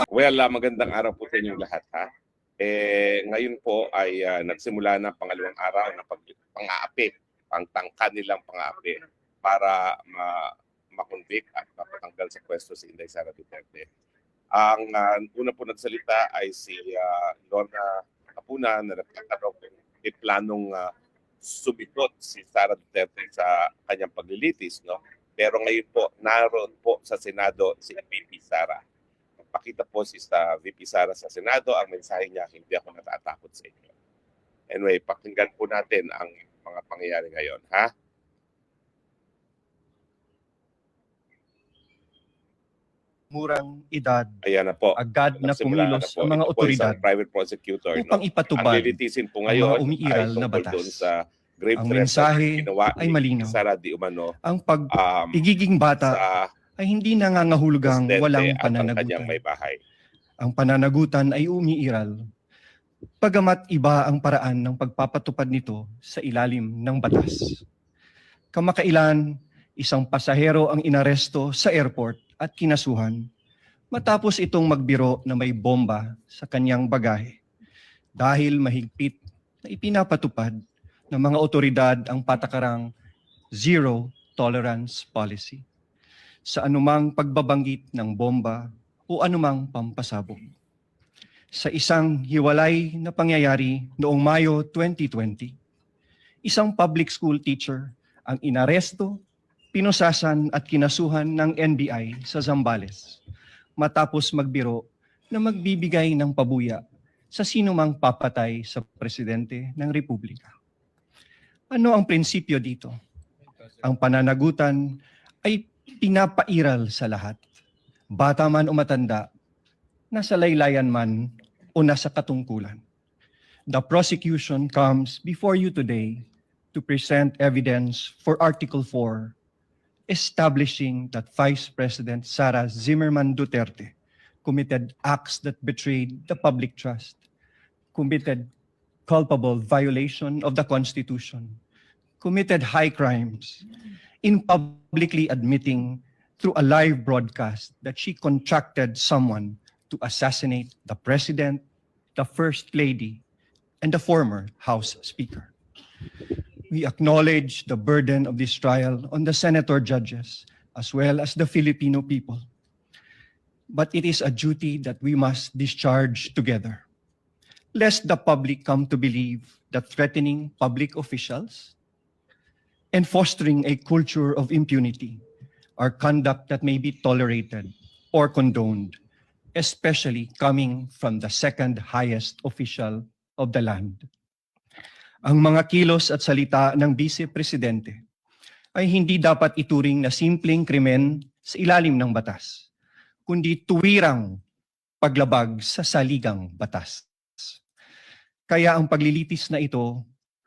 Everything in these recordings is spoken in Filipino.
Well, magandang araw po sa inyong lahat, ha. Ngayon po ay nagsimula na pangalawang araw ng pang-aapi, pangtangka nilang pang-aapi para makonvict at mapatanggal sa pwesto si Inday Sara Duterte. Ang una po nagsalita ay si Lorna Capuna na nagtatanong kung may planong sumigot si Sara Duterte sa kanyang paglilitis, no? Pero ngayon po, naroon po sa Senado si VP Sara. Pakita po si VP Sara sa Senado, ang mensahe niya, hindi ako natatakot sa inyo. Anyway, pakinggan po natin ang mga pangyayari ngayon, ha? Murang edad, Ayan na po. agad na Nagsimula kumilos po. ang mga Ito po otoridad isang private prosecutor, upang no? ipatubad Ang lilitisin po ang ngayon mga umiiral na tungkol batas. doon sa grave Ang threat mensahe na ginawa ay ni malinaw. Sara di umano Ang pag-igiging bata sa ay hindi nangangahulugang presidente walang at ang kanyang pananagutan. may bahay. Ang pananagutan ay umiiral, pagamat iba ang paraan ng pagpapatupad nito sa ilalim ng batas. Kamakailan, isang pasahero ang inaresto sa airport at kinasuhan matapos itong magbiro na may bomba sa kanyang bagahe dahil mahigpit na ipinapatupad ng mga otoridad ang patakarang zero tolerance policy sa anumang pagbabanggit ng bomba o anumang pampasabog. Sa isang hiwalay na pangyayari noong Mayo 2020, isang public school teacher ang inaresto, pinusasan at kinasuhan ng NBI sa Zambales matapos magbiro na magbibigay ng pabuya sa sinumang papatay sa presidente ng Republika. Ano ang prinsipyo dito? Ang pananagutan ay pinapairal sa lahat. Bata man o matanda, nasa laylayan man o nasa katungkulan. The prosecution comes before you today to present evidence for Article 4, establishing that Vice President Sara Zimmerman Duterte committed acts that betrayed the public trust, committed culpable violation of the Constitution, committed high crimes, in publicly admitting through a live broadcast that she contracted someone to assassinate the President, the First Lady, and the former House Speaker. We acknowledge the burden of this trial on the senator judges as well as the Filipino people. But it is a duty that we must discharge together, lest the public come to believe that threatening public officials and fostering a culture of impunity are conduct that may be tolerated or condoned, especially coming from the second highest official of the land. Ang mga kilos at salita ng Vice Presidente ay hindi dapat ituring na simpleng krimen sa ilalim ng batas, kundi tuwirang paglabag sa saligang batas. Kaya ang paglilitis na ito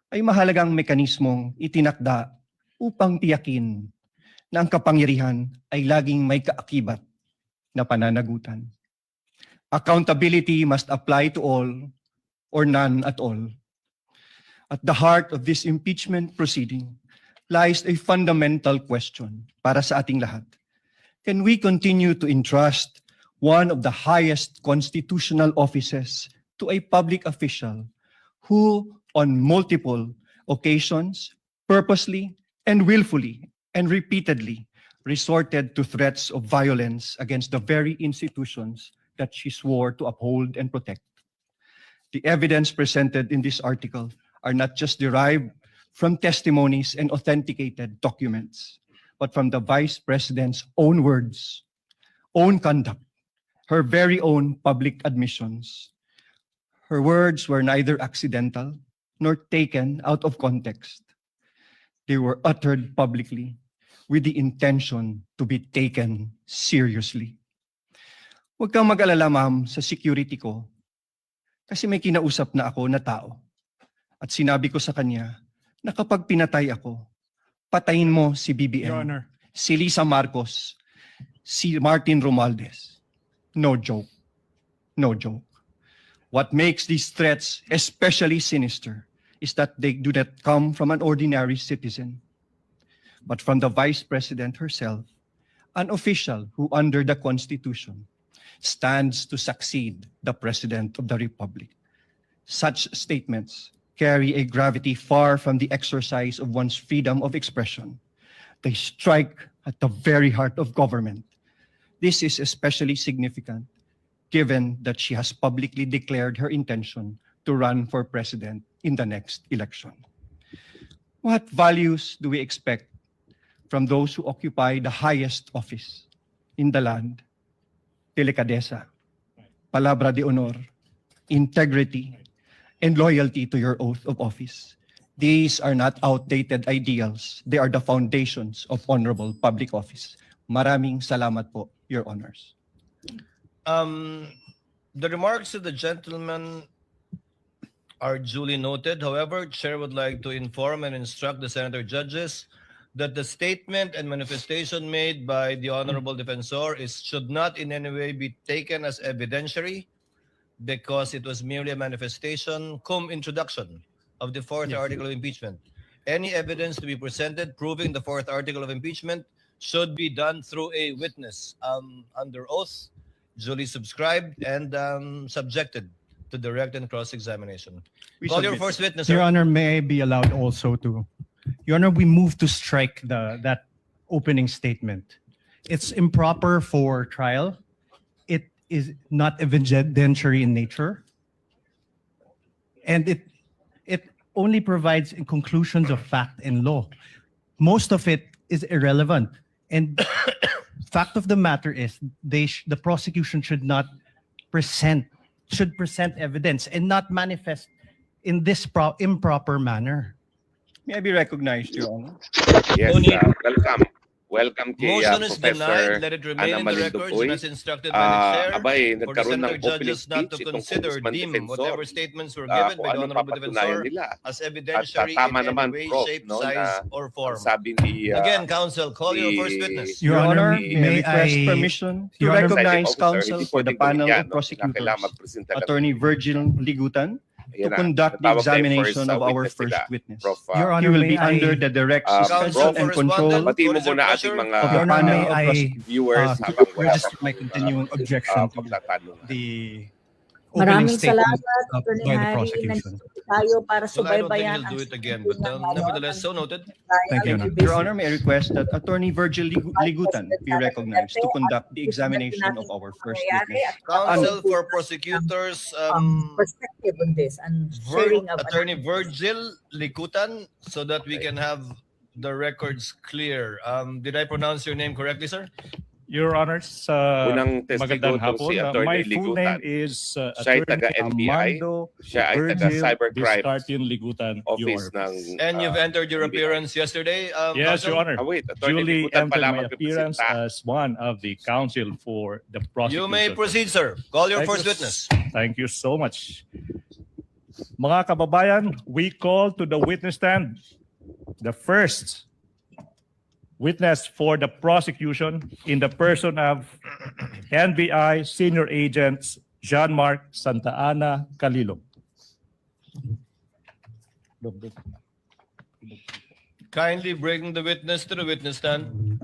ay mahalagang mekanismong itinakda upang tiyakin na ang kapangyarihan ay laging may kaakibat na pananagutan. Accountability must apply to all or none at all. At the heart of this impeachment proceeding lies a fundamental question para sa ating lahat. Can we continue to entrust one of the highest constitutional offices to a public official who, on multiple occasions, purposely and willfully and repeatedly resorted to threats of violence against the very institutions that she swore to uphold and protect? The evidence presented in this article are not just derived from testimonies and authenticated documents, but from the Vice President's own words, own conduct, her very own public admissions. Her words were neither accidental nor taken out of context. They were uttered publicly with the intention to be taken seriously. Huwag kang mag-alala, ma'am, sa security ko kasi may kinausap na ako na tao. At sinabi ko sa kanya na kapag pinatay ako, patayin mo si BBM, Your Honor. si Lisa Marcos, si Martin Romualdez. No joke. No joke. What makes these threats especially sinister is that they do not come from an ordinary citizen, but from the Vice President herself, an official who, under the Constitution, stands to succeed the President of the Republic. Such statements carry a gravity far from the exercise of one's freedom of expression. They strike at the very heart of government. This is especially significant given that she has publicly declared her intention to run for president in the next election. What values do we expect from those who occupy the highest office in the land? Delicadeza, palabra de honor, integrity, and loyalty to your oath of office. These are not outdated ideals. They are the foundations of honorable public office. Maraming salamat po, Your Honors. The remarks of the gentleman are duly noted. However, Chair would like to inform and instruct the Senator judges that the statement and manifestation made by the Honorable Defensor should not in any way be taken as evidentiary because it was merely a manifestation cum introduction of the fourth article of impeachment. Any evidence to be presented proving the fourth article of impeachment should be done through a witness under oath, duly subscribed and subjected to direct and cross-examination. Call your first witness, Your sir. Honor, may I be allowed also to? Your Honor, we move to strike that opening statement. It's improper for trial. It is not evidentiary in nature. And it only provides conclusions of fact and law. Most of it is irrelevant. And fact of the matter is the prosecution should present evidence and not manifest in this improper manner. May I be recognized, Your Honor? Yes, Tony. welcome. Welcome kay Motion is Professor denied. Let it remain in Ana the records Malindugoy. and as instructed by the Chair. Abay, For the nagkaroon ng Senator opening judges not to speech itong consider, Congressman deem Defensor. whatever statements were given Kung by the anong Honorable papatunayan Defensor nila. as evidentiary tama in naman, any way, Prof, shape, no, size, na or form. Sabi ni Again, Counsel, call your the- first witness. Your Your Honor, Honor, may may request I- permission to Your Honor, recognize Presiding counsel Officer, for the hindi panel pwedeng of yan, no? prosecutors, Kailangan magpresenta lang. Attorney Virgil Ligutan, to Ayan na, conduct the natawag tayo examination first, of our witness first nila. witness. Prof, Your He Honor, will be may I- under the direct Counsel suspension and for control respondent. batiin mo What is your muna ating pleasure? mga Your Honor, may panel of I viewers uh, habang wala register my continuing objection to pagtatanungan. the opening Maraming statement salamat, by Attorney the Harry. prosecution. Tayo para Well, I don't think subaybayan he'll ang do it again, sitwasyon but ng ano, nevertheless, ng so noted. trial Thank you, and Your debate. Your Honor, may I request that Attorney Virgil Ligutan be recognized to conduct the examination of our first witness. Counsel for prosecutors, perspective on this and sharing of Attorney Virgil Likutan, so that we can have the records clear. Did I pronounce your name correctly, sir? Your Honors, Unang testigo magandang itong hapon. si My Attorney full Ligutan. name is Siya ay Attorney taga-NBI. Armando Siya ay taga Virgil Cybercrime Descartes Ligutan, Office Your ng And you've entered your NBI. appearance yesterday. Yes, Counsel? Your Honor. Wait, Attorney Duly Ligutan entered pala my appearance magpipresenta. as one of the counsel for the You prosecution. may proceed, sir. Call your Thank first you. witness. Thank you so much. Mga kababayan, we call to the witness stand the first witness for the prosecution in the person of NBI Senior Agent Jean-Marc Santa Ana Calillo. Kindly bring the witness to the witness stand.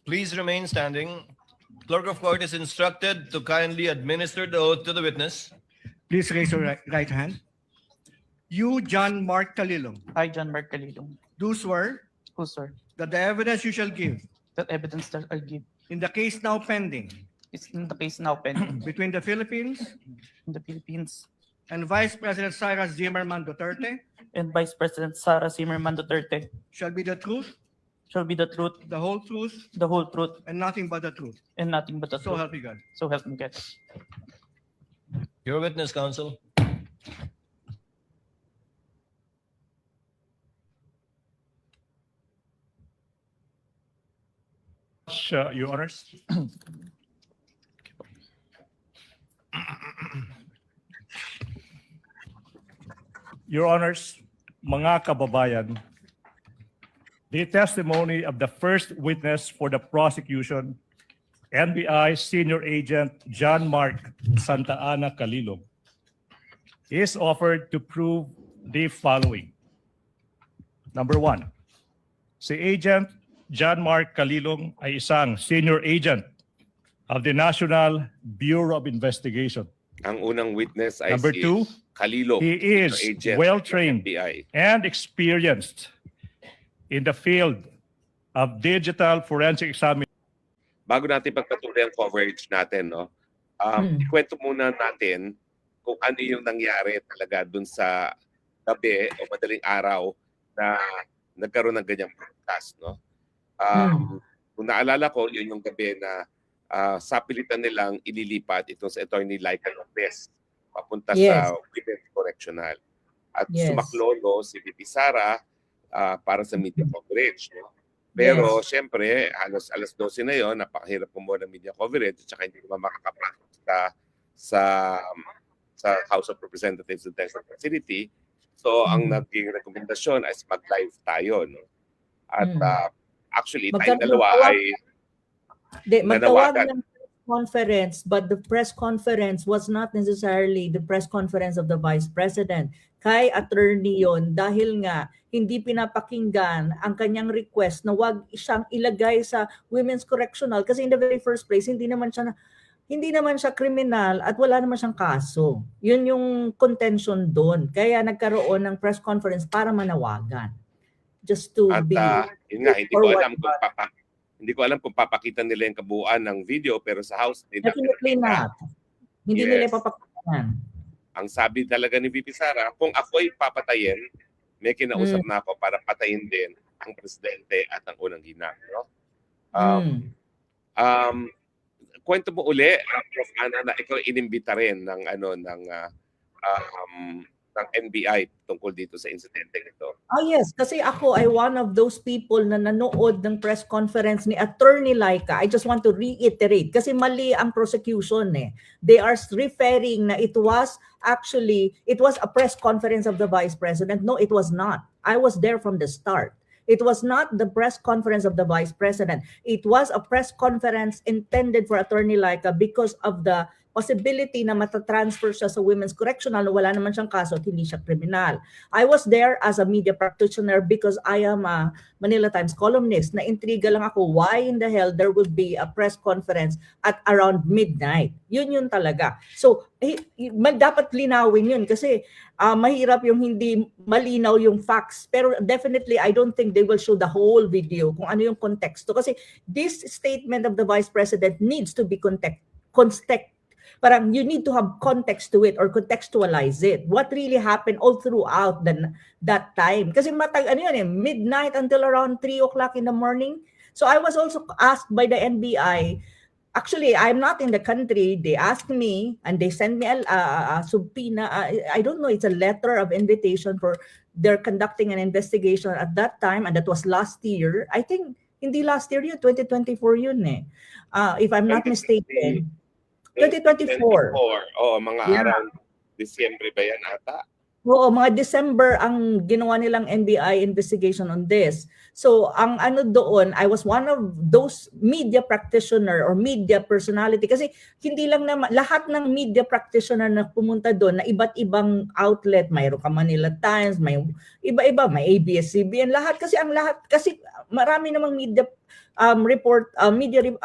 Please remain standing. Clerk of Court is instructed to kindly administer the oath to the witness. Please raise your right hand. You, John Mark Calilong, I, John Mark Calilong, do swear who swear that the evidence you shall give that evidence that I give in the case now pending is in the case now pending between the Philippines in the Philippines and Vice President Cyrus Zimmerman Duterte and Vice President Sara Zimmerman Duterte shall be the truth, shall be the truth, the whole truth, the whole truth, and nothing but the truth. and nothing but the So truth. help me God. So help me God. Your witness, counsel. Your Honors. Your Honors, mga kababayan, the testimony of the first witness for the prosecution, NBI Senior Agent John Mark Santa Ana Calilog, is offered to prove the following. Number one, si Agent John Mark Calilog ay isang senior agent of the National Bureau of Investigation. Ang unang witness ay Number si two, Calilog, he is agent well-trained ng NBI. and experienced in the field of digital forensic examination. Bago natin pagpatuloy ang coverage natin, no? Ikwento muna natin kung ano yung nangyari talaga dun sa gabi o madaling araw na nagkaroon ng ganyang broadcast, no? Kung naalala ko, yun yung gabi na sa pilitan nilang ililipat ito sa Attorney Laika Lopez papunta sa Women's Correctional. At sumaklolo si VP Sara para sa media coverage, no? Pero siyempre, halos alas 12 na yon, napakahirap kumuha ng media coverage at saka hindi naman makakapasok sa House of Representatives detention facility. So, ang naging rekomendasyon ay mag-live tayo, no? At actually, tayong dalawa ay magtawag ng press conference, but the press conference was not necessarily the press conference of the Vice President. Kay attorney yon dahil nga hindi pinapakinggan ang kanyang request na wag siyang ilagay sa Women's Correctional kasi in the very first place hindi naman siya kriminal at wala naman siyang kaso. Yun yung contention doon. Kaya nagkaroon ng press conference para manawagan. Just to at be yun nga, hindi ko alam kung papakita nila yung kabuuan ng video pero sa House definitely not. Hindi nila papakinggan. Ang sabi talaga ni VP Sara, kung ako'y papatayin, may kinausap na ako para patayin din ang presidente at ang unang ginang, no? Kwento mo uli, Prof. Ana, na ikaw inimbita rin ng NBI tungkol dito sa insidente nito. Oh yes, kasi ako ay one of those people na nanood ng press conference ni Attorney Laika. I just want to reiterate kasi mali ang prosecution eh. They are referring na it was a press conference of the Vice President. No, it was not. I was there from the start. It was not the press conference of the Vice President. It was a press conference intended for Attorney Laika because of the possibility na matatransfer siya sa Women's Correctional na wala naman siyang kaso at hindi siya kriminal. I was there as a media practitioner because I am a Manila Times columnist. Na-intriga lang ako why in the hell there would be a press conference at around midnight. Yun talaga. So, dapat linawin yun kasi mahirap yung hindi malinaw yung facts. Pero definitely, I don't think they will show the whole video kung ano yung konteksto. Kasi this statement of the Vice President needs to be parang you need to have context to it or contextualize it. What really happened all throughout that time. Kasi midnight until around 3 o'clock in the morning. So I was also asked by the NBI, actually, I'm not in the country. They asked me and they sent me a subpoena. I don't know, it's a letter of invitation for they're conducting an investigation at that time, and that was last year. I think, hindi last year yun, 2024 yun eh. If I'm not mistaken. 2024. Mga around December ba yan ata? Oo, mga December ang ginawa nilang NBI investigation on this. So, ang doon, I was one of those media practitioner or media personality. Kasi hindi lang naman, lahat ng media practitioner na pumunta doon na iba't ibang outlet, mayroon ka Manila Times, may iba-iba, may ABS-CBN, lahat. Kasi marami namang media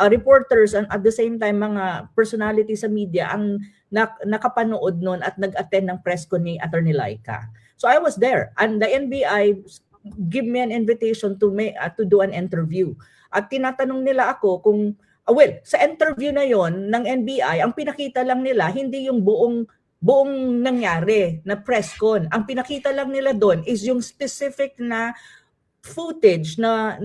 reporters and at the same time mga personality sa media ang nakapanood noon at nag-attend ng press con ni Attorney Laika. So I was there and the NBI give me an invitation to do an interview. At tinatanong nila ako kung sa interview na yon ng NBI, ang pinakita lang nila hindi yung buong nangyari na press con. Ang pinakita lang nila doon is yung specific na footage na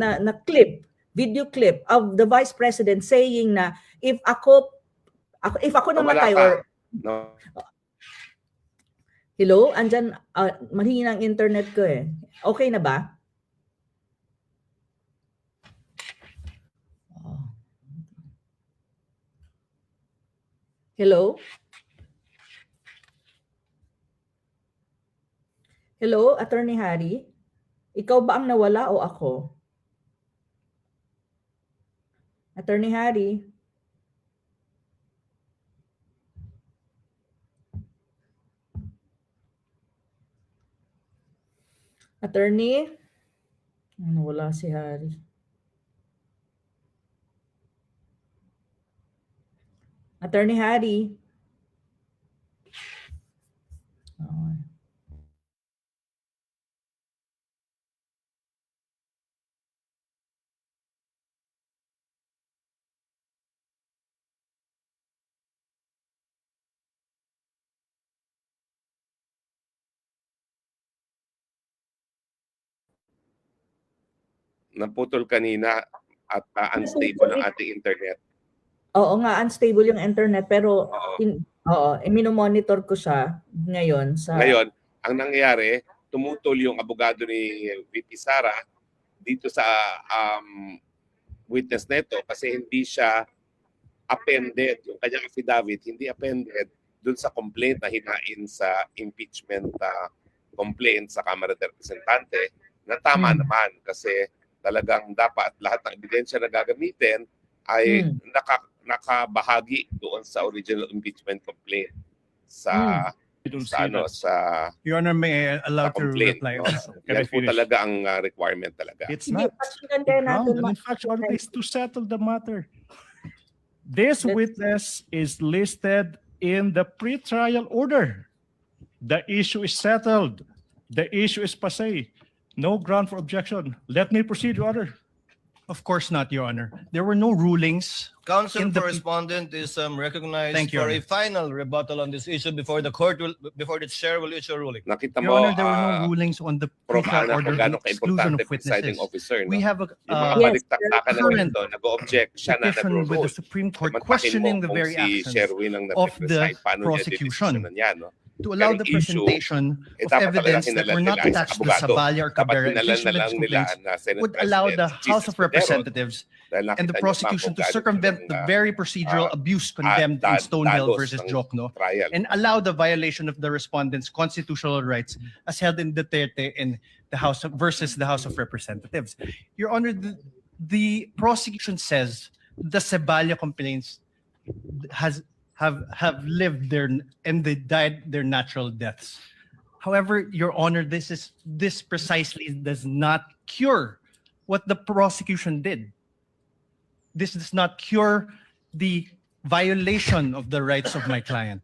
video clip of the Vice President saying na if ako namatay or no. Hello, andyan mahina ang internet ko eh. Okay na ba? Hello? Hello, Attorney Harry? Ikaw ba ang nawala o ako? Attorney Harry? Attorney? Nawala si Harry. Attorney Harry? Oh. Naputol kanina at unstable ang ating internet. Oo nga, unstable yung internet pero Oo. minomonitor ko siya ngayon sa Ngayon, ang nangyayari, tumutol yung abogado ni VP Sara dito sa witness neto kasi hindi siya appended, yung kanyang affidavit, hindi appended dun sa complaint na hinain sa impeachment complaint sa Kamara de Representante na tama naman kasi talagang dapat lahat ng ebidensya na gagamitin ay nakabahagi doon sa original impeachment complaint sa I don't sa see ano that. sa Your Honor, may I allow to complaint. reply No? also? Can I Yan po finish? talaga ang requirement talaga. It's Hindi, not. pakinggan kaya natin. And in fact, Your Honor, is to settle the matter. This Let's- witness is listed in the pre-trial order. The issue is settled. The issue is passé. No ground for objection. Let me proceed, Your Honor. Of course not, Your Honor. There were no rulings. Counsel In the- for respondent is recognized Thank you, for Your a final rebuttal on this issue before the chair will issue a ruling. Nakita Your mo, Honor, there were no rulings on the Prof. pre-trial Ana, order kung on gano'ng exclusion ka-importante of presiding witnesses. officer. No? We have a Yung mga Yes, baliktaktakan na current ganito, nag-o-object, siya na petition with nag-rule. the Supreme Court Samantakin questioning mo the kung very si actions Sherwin ang of the nag-decide, paano niya prosecution. dedesisyonan yan, no? to allow Pero the issue, presentation dapat of talaga evidence that were not hinalal nila ay sa attached to abogado. Sabaya or Dapat Cabrera hinalan na impeachment lang nila complaints na Senate would allow the President House Jesus of Cordero Representatives dahil and nakita the niyo prosecution pa to kung gaano circumvent silang, the very procedural abuse condemned in Stonehill dalos versus ng Jokno trial. and allow the violation of the respondents' constitutional rights as held in Duterte in the House of, versus the House of Representatives. Your Honor, the prosecution says the Seballa complaints have lived their and they died their natural deaths. However, Your Honor, this precisely does not cure what the prosecution did. This does not cure the violation of the rights of my client.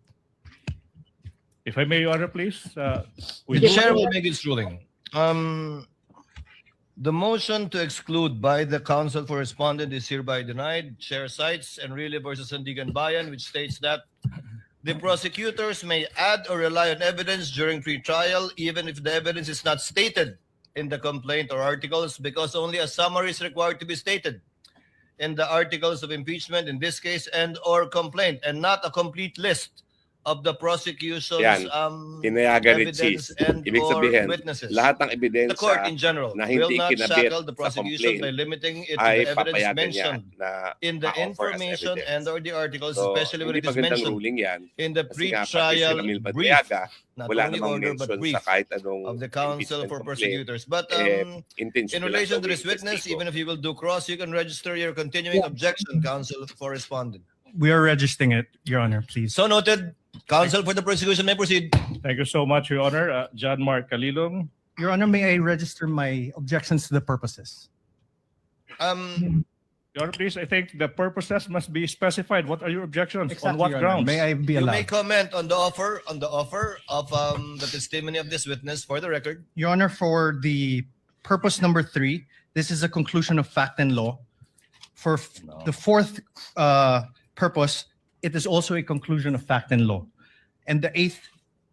If I may, Your Honor, please. The Yes. chair will make its ruling. The motion to exclude by the counsel for respondent is hereby denied. Chair cites Enrile versus Sandigan Bayan, which states that the prosecutors may add or rely on evidence during pre-trial, even if the evidence is not stated in the complaint or articles, because only a summary is required to be stated in the articles of impeachment, in this case, and or complaint, and not a complete list of the prosecution's Yan. Pinayagan ni evidence Chief. and Ibig or sabihin, witnesses. lahat ng The court ebidensya in general na will hindi not kinabit shackle the sa prosecution complaint by limiting it to ay the evidence papayagan niya mentioned na in the ma-offer as information evidence. and or the articles, So, especially when hindi it is magandang mentioned ruling yan. in the Kasi nga, pati si pre-trial Ramil brief, Madriaga, not wala only namang order but mention brief sa kahit anong of the counsel impeachment for complaint. prosecutors. But Intention in nila relation to gawing this witness, testigo. even if you will do cross, you can register your continuing objection, counsel for respondent. We are registering it, Your Honor, please. So noted. Counsel for the prosecution may proceed. Thank you so much, Your Honor. John Mark Kalilong. Your Honor, may I register my objections to the purposes? Your Honor, please, I think the purposes must be specified. What are your objections? On what Your Honor. grounds? May I be You may allowed? comment on the offer of the testimony of this witness for the record. Your Honor, for the purpose number 3, this is a conclusion of fact and law. For the fourth purpose, it is also a conclusion of fact and law. And the 8th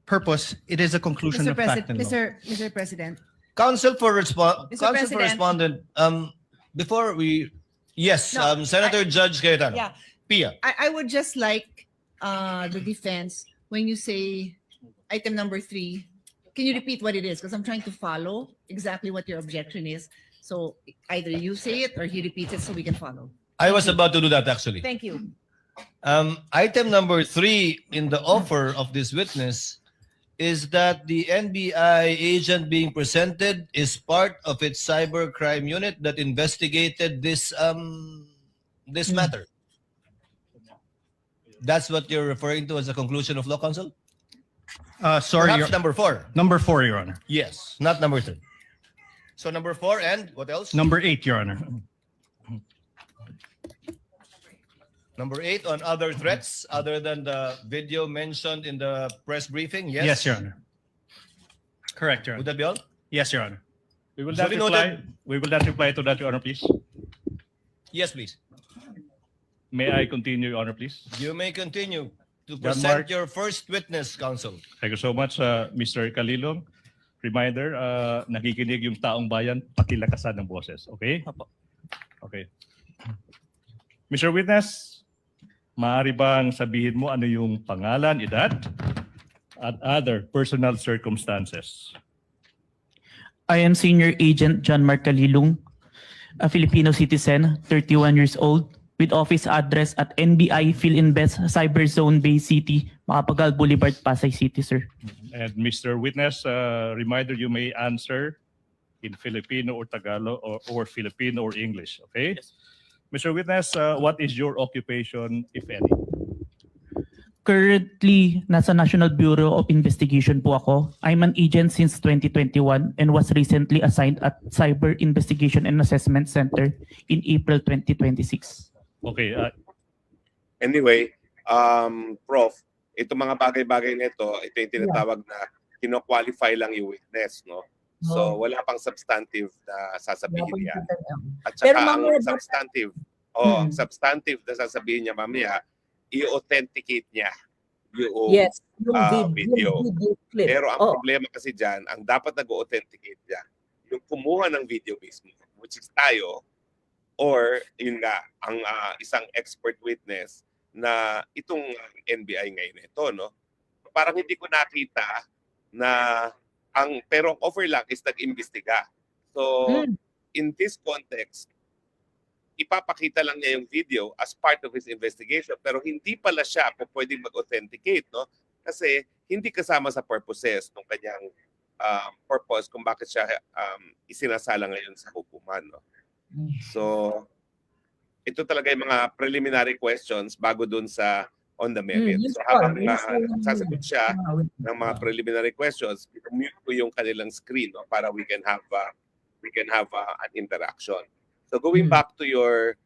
purpose, it is a conclusion Mr. of fact President, and law. Mr. President, Counsel for Mr. President. respondent, before we, yes, No, Senator Judge Cayetano. yeah, Pia. I would just like the defense, when you say item number 3, can you repeat what it is? Because I'm trying to follow exactly what your objection is. So either you say it or he repeats it so we can follow. I was about to do that actually. Thank you. Item number 3 in the offer of this witness is that the NBI agent being presented is part of its cybercrime unit that investigated this matter. That's what you're referring to as a conclusion of law, counsel? Sorry, Perhaps number 4. number 4, Your Honor. Yes, not number 3. So number 4 and what else? Number 8, Your Honor. Number 8 on other threats other than the video mentioned in the press briefing. Yes. Yes, Your Honor. Correct, Your Would Honor. that be all? Yes, Your Honor. We will not Duly reply. noted. We will not reply to that, Your Honor, please. Yes, please. May I continue, Your Honor, please? You may continue to John present Mark. your first witness, counsel. Thank you so much, Mr. Calilong. Reminder, nakikinig yung taong bayan, pakilakasan ng boses. Okay? Apo. Okay. Mr. Witness, maaari bang sabihin mo ano yung pangalan, edad, at other personal circumstances? I am Senior Agent John Mark Calilong, a Filipino citizen, 31 years old, with office address at NBI PhilInvest Cyber Zone Bay City, Macapagal Boulevard, Pasay City, sir. And Mr. Witness, reminder, you may answer in Filipino or Tagalog or Filipino or English. Okay? Yes. Mr. Witness, what is your occupation, if any? Currently, nasa National Bureau of Investigation po ako. I'm an agent since 2021 and was recently assigned at Cyber Investigation and Assessment Center in April 2026. Okay, Anyway, Prof, itong mga bagay-bagay nito, ito yung tinatawag na kino-qualify lang yung witness, no? So, wala pang substantive na sasabihin niya. At Pero saka ang mamaya- substantive, ang substantive na sasabihin niya mamaya, i-authenticate niya yung Yes, yung video. yung video clip. Pero ang Oh, problema kasi dyan, ang dapat nag-authenticate niya, yung kumuha ng video mismo, which is tayo, or yun nga, ang isang expert witness na itong NBI ngayon ito, no? Parang hindi ko nakita na pero ang offer lang is nag-imbestiga. So, in this context, ipapakita lang niya yung video as part of his investigation, pero hindi pala siya pwedeng mag-authenticate, no? Kasi hindi kasama sa purposes ng kanyang purpose kung bakit siya isinasala ngayon sa hukuman, no? So, ito talaga yung mga preliminary questions bago dun sa on the merit. So, habang sasagot siya ng mga preliminary questions, mute ko yung kanilang screen, no, para we can have an interaction. So, going back to your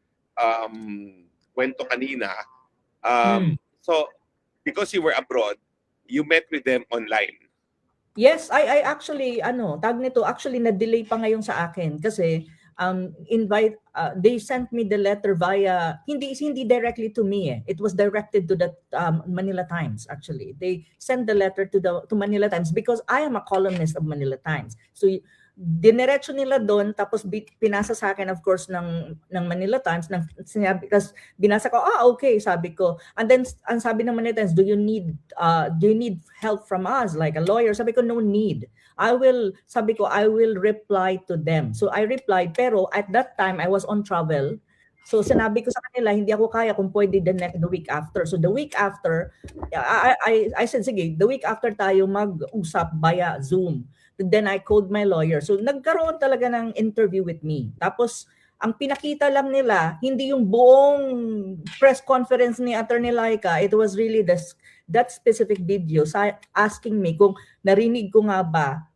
kwento kanina, so, because you were abroad, you met with them online. Yes, I actually actually na-delay pa ngayon sa akin kasi they sent me the letter via hindi directly to me. It was directed to the Manila Times actually. They sent the letter to Manila Times because I am a columnist of Manila Times. So diniretso nila doon tapos pinasa sa akin of course ng Manila Times sinabi kasi binasa ko okay sabi ko, and then ang sabi ng Manila Times, do you need help from us like a lawyer? Sabi ko no need. I will reply to them. So I replied, pero at that time I was on travel. So sinabi ko sa kanila hindi ako kaya kung pwede the week after. So the week after I said sige, the week after tayo mag-usap via Zoom. Then I called my lawyer. So nagkaroon talaga ng interview with me. Tapos ang pinakita lang nila, hindi yung buong press conference ni Attorney Laika. It was really that specific video asking me kung narinig ko nga ba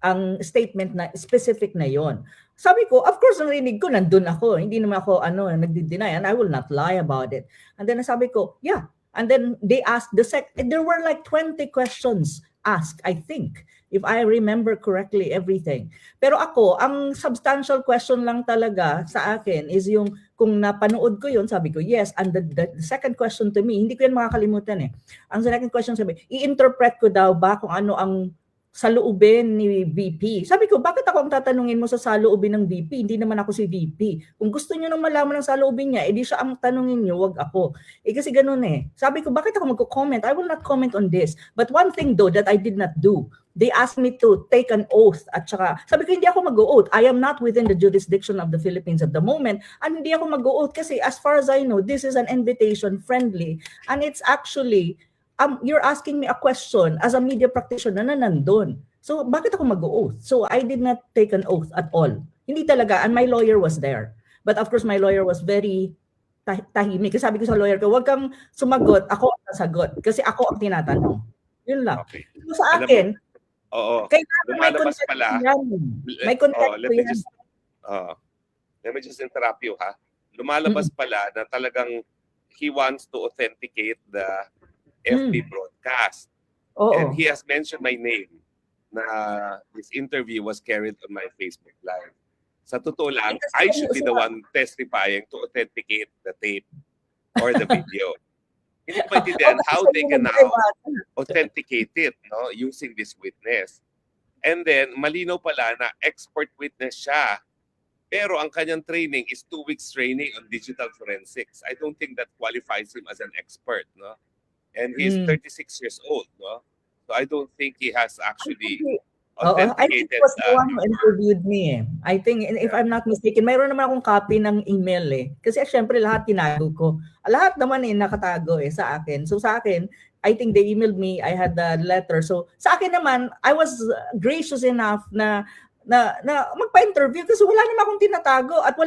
ang statement na specific na yon. Sabi ko, of course, narinig ko, nandun ako. Hindi naman ako nagdi-deny and I will not lie about it. And then sabi ko, yeah. And then they asked there were like 20 questions asked, I think, if I remember correctly everything. Pero ako, ang substantial question lang talaga sa akin is yung kung napanood ko yun, sabi ko, yes. And the second question to me, hindi ko yan makakalimutan eh. Ang second question sabi, i-interpret ko daw ba kung ano ang saloobin ni VP. Sabi ko, bakit ako ang tatanungin mo sa saloobin ng VP? Hindi naman ako si VP. Kung gusto niyo nang malaman ng saloobin niya, edi siya ang tanungin niyo, wag ako. Kasi ganun eh. Sabi ko, bakit ako magko-comment? I will not comment on this. But one thing though that I did not do, they asked me to take an oath at saka, sabi ko, hindi ako mag-oath. I am not within the jurisdiction of the Philippines at the moment and hindi ako mag-oath kasi as far as I know, this is an invitation friendly and it's actually you're asking me a question as a media practitioner na nandun. So bakit ako mag-oath? So I did not take an oath at all. Hindi talaga, and my lawyer was there. But of course, my lawyer was very tahimik. Kasi sabi ko sa lawyer ko, huwag kang sumagot, ako ang sasagot. Kasi ako ang tinatanong. Yun lang. Okay. So sa akin, Oo. kailangan may Lumalabas consent pala. yan. May consent Let me yan. just let me just interrupt you, ha. Lumalabas pala na talagang he wants to authenticate the FB broadcast. Oo. And he has mentioned my name na this interview was carried on my Facebook Live. Sa totoo lang, I should be the one testifying to authenticate the tape or the video. Hindi ko maintindihan how they can now authenticate it, no, using this witness. And then, malinaw pala na expert witness siya. Pero ang kanyang training is 2 weeks training on digital forensics. I don't think that qualifies him as an expert, no? And he's 36 years old, no? So I don't think he has actually I think authenticated. it was the one who interviewed me. I think, if I'm not mistaken, mayroon naman akong copy ng email eh. Kasi syempre lahat tinago ko. Lahat naman nakatago sa akin. So sa akin, I think they emailed me, I had the letter. So sa akin naman, I was gracious enough na magpa-interview kasi wala naman akong tinatago at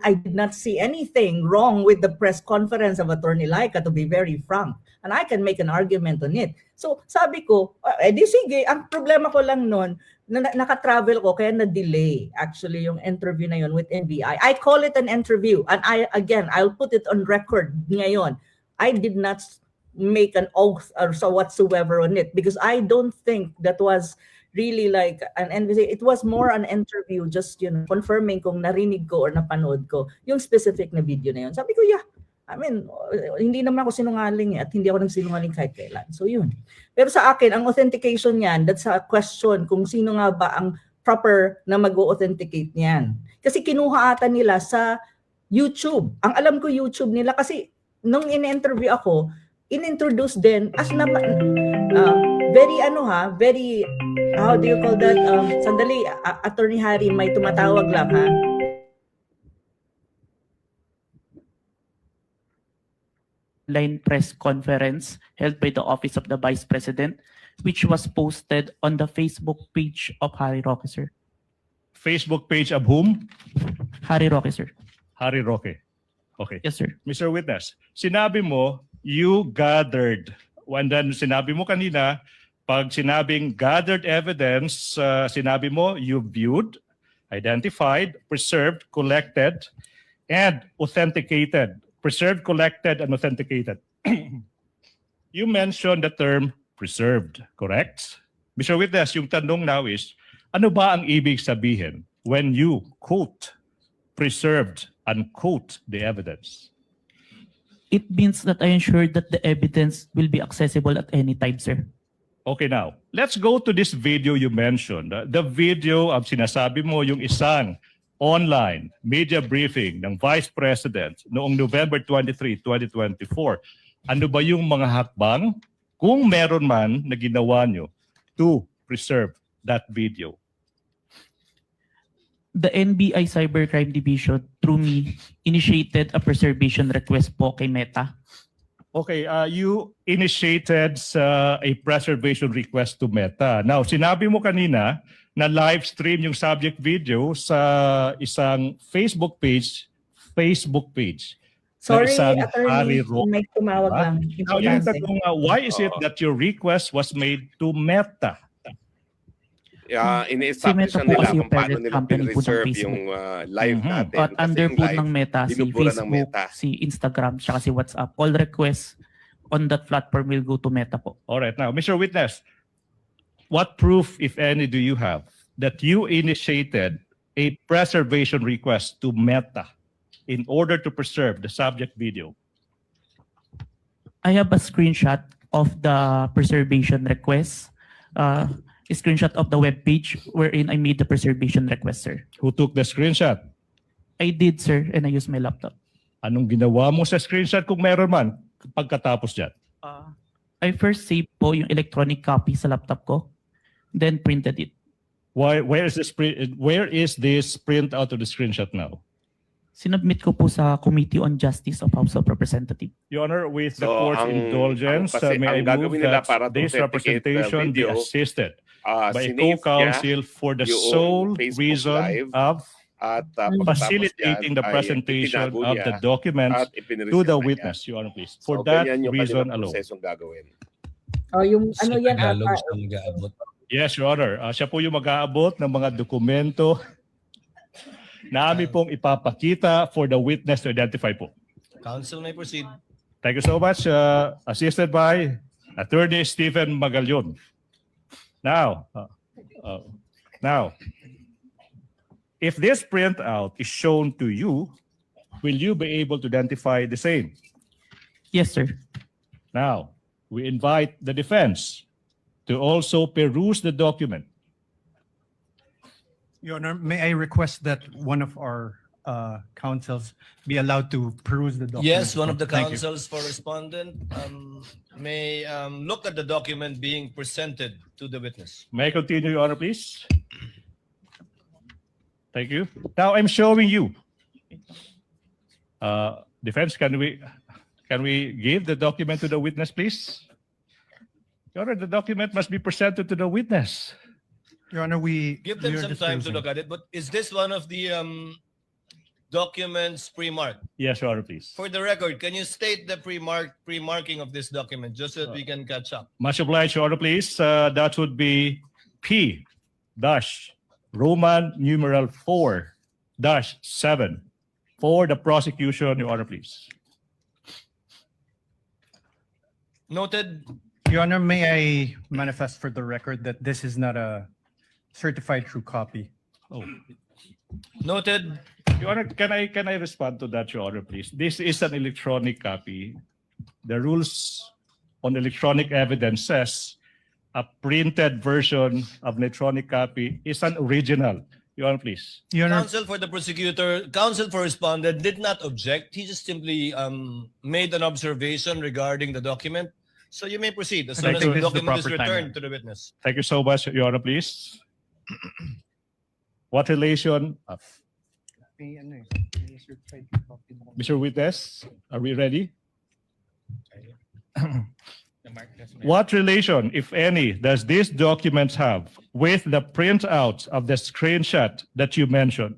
I did not see anything wrong with the press conference of Attorney Laika, to be very frank. And I can make an argument on it. So sabi ko, di sige, ang problema ko lang noon, naka-travel ko kaya na-delay actually yung interview na yun with NBI. I call it an interview and I'll put it on record ngayon. I did not make an oath or so whatsoever on it because I don't think that was really like an NBC. It was more an interview, just confirming kung narinig ko or napanood ko yung specific na video na yun. Sabi ko, yeah, I mean, hindi naman ako sinungaling at hindi ako nagsinungaling kahit kailan. So yun. Pero sa akin, ang authentication niyan, that's a question kung sino nga ba ang proper na mag-authenticate niyan. Kasi kinuha ata nila sa YouTube. Ang alam ko YouTube nila kasi nung in-interview ako, in-introduce din as very how do you call that? Sandali, Attorney Harry, may tumatawag lang ha. Line press conference held by the Office of the Vice President, which was posted on the Facebook page of Harry Roque, sir. Facebook page of whom? Harry Roque, sir. Harry Roque. Okay. Yes, sir. Mr. Witness, sinabi mo, you gathered. And then sinabi mo kanina, pag sinabing gathered evidence, sinabi mo, you viewed, identified, preserved, collected, and authenticated. Preserved, collected, and authenticated. You mentioned the term preserved, correct? Mr. Witness, yung tanong now is, ano ba ang ibig sabihin when you quote, preserved, unquote the evidence? It means that I ensure that the evidence will be accessible at any time, sir. Okay, now, let's go to this video you mentioned. The video of sinasabi mo yung isang online media briefing ng Vice President noong November 23, 2024. Ano ba yung mga hakbang, kung meron man, na ginawa nyo to preserve that video? The NBI Cybercrime Division, through me, initiated a preservation request po kay Meta. Okay, you initiated a preservation request to Meta. Now, sinabi mo kanina na live stream yung subject video sa isang Facebook page. Sorry, isang Attorney, Harry Roque. may tumawag lang. Now, yung tanong, why is it that your request was made to Meta? Ini-establish Si Meta na po nila kasi kung yung paano parent nila company po ng reserve Facebook. yung live natin. At Kasi under yung po live, ng Meta, si binubura ng Facebook, Meta. si Instagram, tsaka si WhatsApp. All requests on that platform will go to Meta po. All right, now, Mr. Witness, what proof, if any, do you have that you initiated a preservation request to Meta in order to preserve the subject video? I have a screenshot of the preservation request, a screenshot of the web page wherein I made the preservation request, sir. Who took the screenshot? I did, sir, and I used my laptop. Anong ginawa mo sa screenshot kung meron man pagkatapos dyan? I first saved po yung electronic copy sa laptop ko, then printed it. Where is this print out of the screenshot now? Sinubmit ko po sa Committee on Justice of House of Representatives. Your Honor, with the So, court's ang- indulgence, ang kasi- may I ang gagawin move nila that para to this authenticate the representation be video, assisted by a sinave niya co-counsel for the yung sole Facebook reason Live of at pagkatapos facilitating yan the ay presentation itinago of niya the documents at ipinresenta to the niya. witness, Your Honor, please. For So, that ganyan yung reason kanilang alone. prosesong gagawin. Oh, yung ano Si yan, Tagalog ata, siya mag-aabot. Yes, Your Honor. Siya po yung mag-aabot ng mga dokumento na amin pong ipapakita for the witness to identify po. Counsel may proceed. Thank you so much. Assisted by Attorney Stephen Magallon. Now, if this printout is shown to you, will you be able to identify the same? Yes, sir. Now, we invite the defense to also peruse the document. Your Honor, may I request that one of our counsels be allowed to peruse the document? Yes, one of the Thank you. counsels for respondent may look at the document being presented to the witness. May I continue, Your Honor, please? Thank you. Now, I'm showing you. Defense, can we give the document to the witness, please? Your Honor, the document must be presented to the witness. Your Honor, Give them we are some time to dispersing. look at it, but is this one of the documents pre-marked? Yes, Your Honor, please. For the record, can you state the pre-marking of this document just so that we can catch up? Much obliged, Your Honor, please. That would be P dash Roman numeral 4 dash 7 for the prosecution, Your Honor, please. Noted. Your Honor, may I manifest for the record that this is not a certified true copy? Oh, Noted. Your Honor, can I respond to that, Your Honor, please? This is an electronic copy. The rules on electronic evidence says a printed version of an electronic copy is an original. Your Honor, please. Your Honor, Counsel for the prosecutor, counsel for respondent did not object. He just simply made an observation regarding the document. So you may proceed as soon as think the this is the document is proper time. returned to the witness. Thank you so much, Your Honor, please. What relation, Mr. Witness, are we ready? What relation, if any, does this document have with the printout of the screenshot that you mentioned?